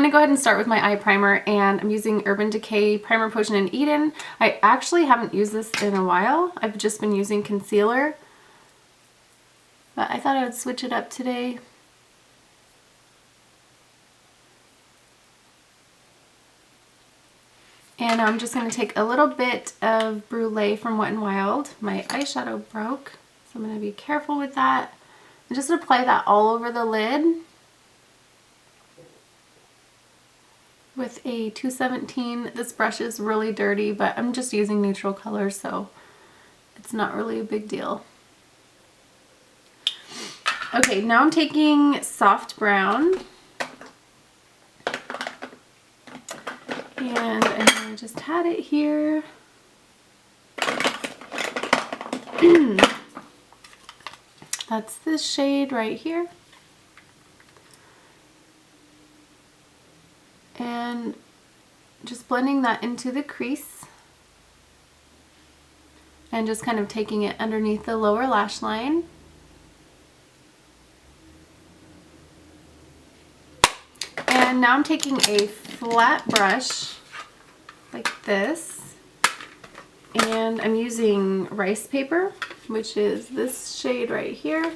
to go ahead and start with my eye primer, and I'm using Urban Decay Primer Potion in Eden. I actually haven't used this in a while. I've just been using concealer, but I thought I would switch it up today. And I'm just going to take a little bit of Brule from Wet n Wild. My eyeshadow broke, so I'm going to be careful with that. And just apply that all over the lid with a 217. This brush is really dirty, but I'm just using neutral colors, so it's not really a big deal. Okay, now I'm taking soft brown. And I know I just had it here. That's this shade right here. And just blending that into the crease. And just kind of taking it underneath the lower lash line. And now I'm taking a flat brush like this, and I'm using rice paper, which is this shade right here.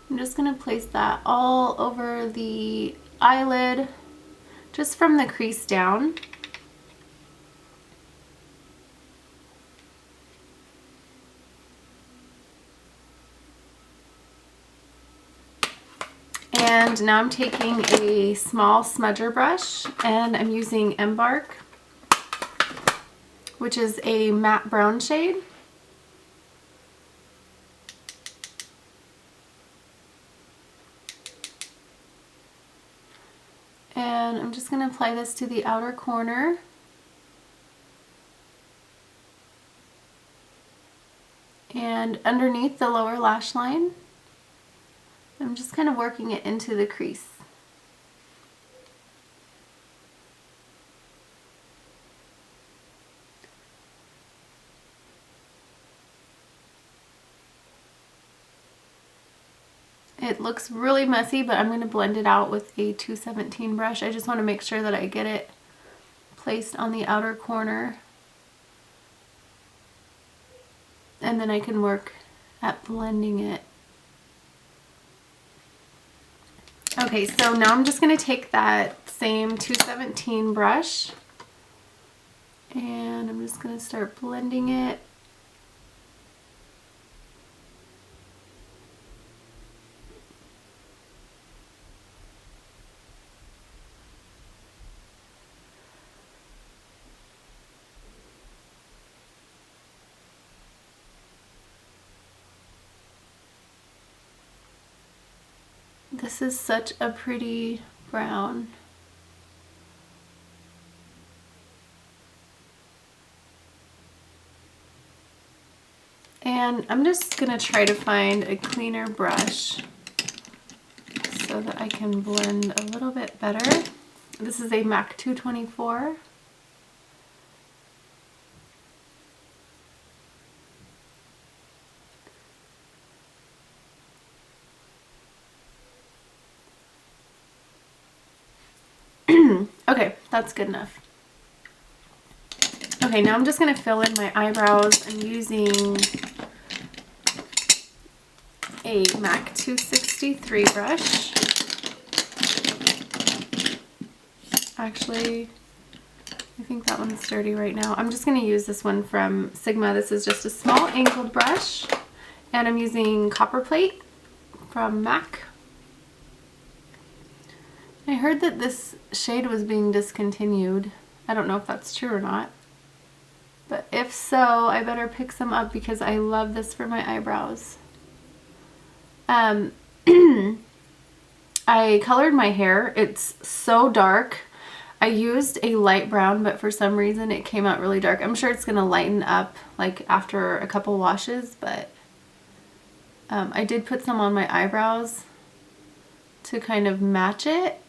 I'm just going to place that all over the eyelid, just from the crease down. And now I'm taking a small smudger brush, and I'm using Embark, which is a matte brown shade. And I'm just going to apply this to the outer corner. And underneath the lower lash line. I'm just kind of working it into the crease. It looks really messy, but I'm going to blend it out with a 217 brush. I just want to make sure that I get it placed on the outer corner. And then I can work at blending it. Okay, so now I'm just going to take that same 217 brush, and I'm just going to start blending it. This is such a pretty brown. And I'm just going to try to find a cleaner brush so that I can blend a little bit better. This is a MAC 224. Okay, that's good enough. Okay, now I'm just going to fill in my eyebrows. I'm using a MAC 263 brush. Actually, I think that one's dirty right now. I'm just going to use this one from Sigma. This is just a small angled brush, and I'm using Copper Plate from MAC. I heard that this shade was being discontinued. I don't know if that's true or not. But if so, I better pick some up because I love this for my eyebrows. I colored my hair. It's so dark. I used a light brown, but for some reason it came out really dark. I'm sure it's going to lighten up like after a couple washes, but I did put some on my eyebrows to kind of match it,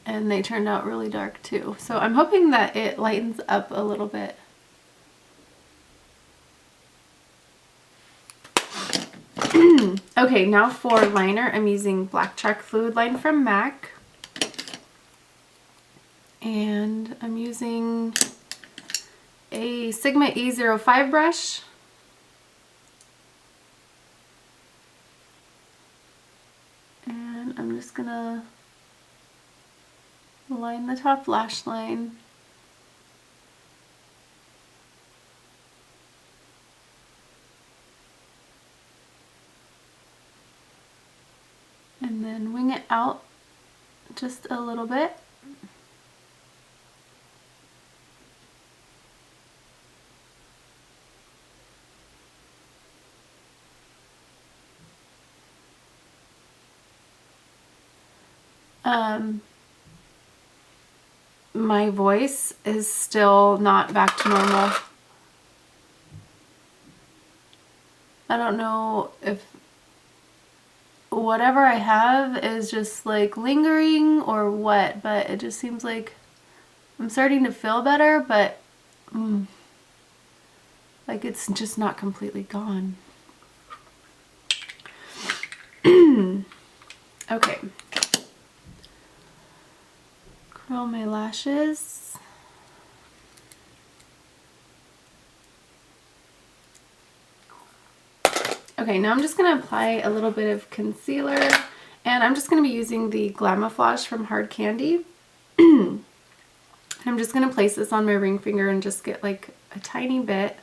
and they turned out really dark too. So I'm hoping that it lightens up a little bit. Okay, now for liner, I'm using Blacktrack Fluidline from MAC. And I'm using a Sigma E05 brush. And I'm just gonna line the top lash line. And then wing it out just a little bit. My voice is still not back to normal. I don't know if whatever I have is just like lingering or what, but it just seems like I'm starting to feel better, but like it's just not completely gone. Okay. Curl my lashes. Okay, now I'm just going to apply a little bit of concealer, and I'm just going to be using the Glamrock from Hard Candy. I'm just going to place this on my ring finger and just get like a tiny bit,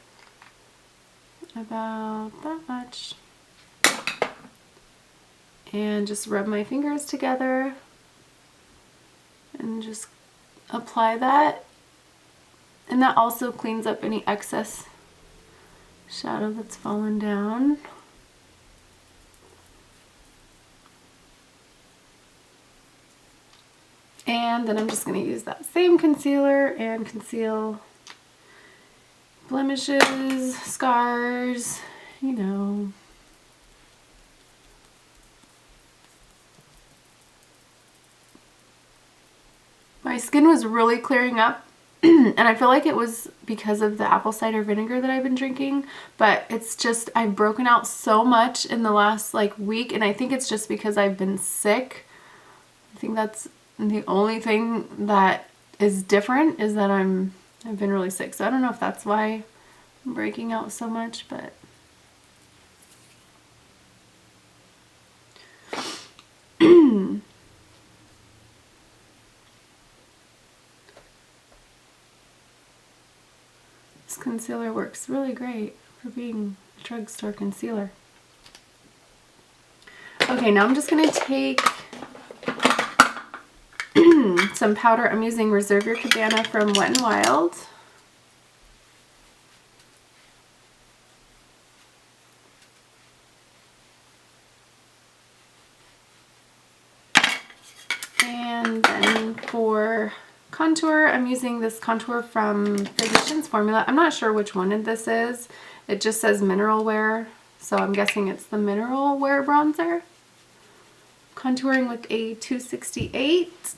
about that much, and just rub my fingers together and just apply that. And that also cleans up any excess shadow that's fallen down. And then I'm just going to use that same concealer and conceal blemishes, scars, you know. My skin was really clearing up and I feel like it was because of the apple cider vinegar that I've been drinking, but it's just I've broken out so much in the last like week, and I think it's just because I've been sick. I think that's the only thing that is different, is that I've been really sick. So I don't know if that's why I'm breaking out so much, but this concealer works really great for being a drugstore concealer. Okay, now I'm just going to take some powder. I'm using Reserve Your Cabana from Wet n Wild. And then for contour, I'm using this contour from Physicians Formula. I'm not sure which one this is. It just says Mineral Wear, so I'm guessing it's the Mineral Wear bronzer. Contouring with a 268.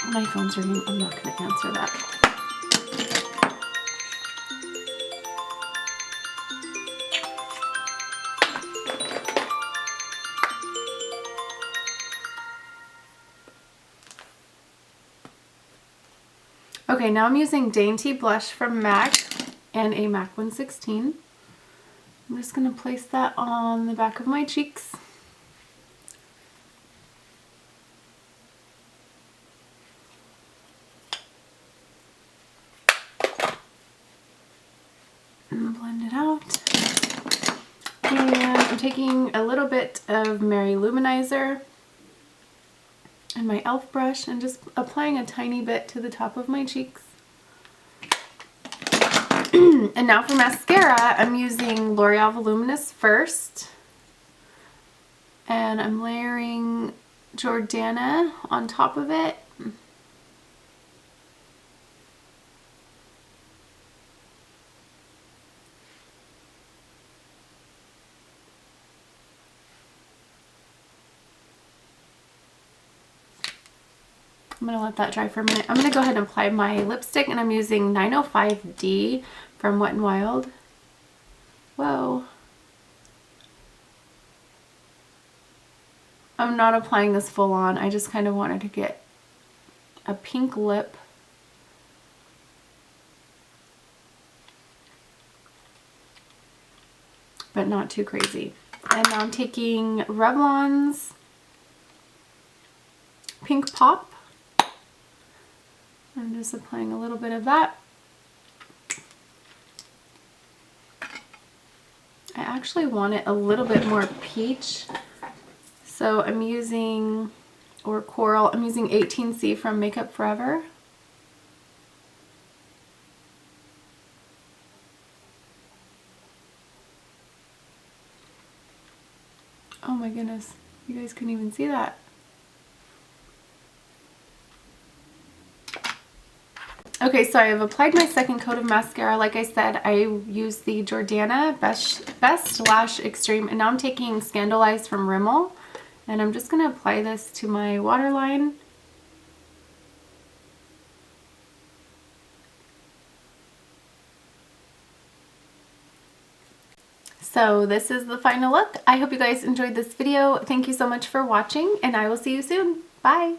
My phone's ringing. I'm not going to answer that. Okay, now I'm using Dainty blush from MAC and a MAC 116. I'm just going to place that on the back of my cheeks. And blend it out. And I'm taking a little bit of Mary Loumanizer and my e.l.f. brush and just applying a tiny bit to the top of my cheeks. And now for mascara, I'm using Loreal Voluminous first. And I'm layering Jordana on top of it. I'm going to let that dry for a minute. I'm going to go ahead and apply my lipstick, and I'm using 905D from Wet n Wild. Whoa. I'm not applying this full on. I just kind of wanted to get a pink lip. But not too crazy. And now I'm taking Revlon's Pink Pop. I'm just applying a little bit of that. I actually want it a little bit more peach. So I'm using, or coral, I'm using 18C from Makeup Forever. Oh my goodness, you guys couldn't even see that. Okay, so I have applied my second coat of mascara. Like I said, I used the Jordana Best Lash Extreme, and now I'm taking Scandalize from Rimmel, and I'm just going to apply this to my waterline. So this is the final look. I hope you guys enjoyed this video. Thank you so much for watching, and I will see you soon. Bye!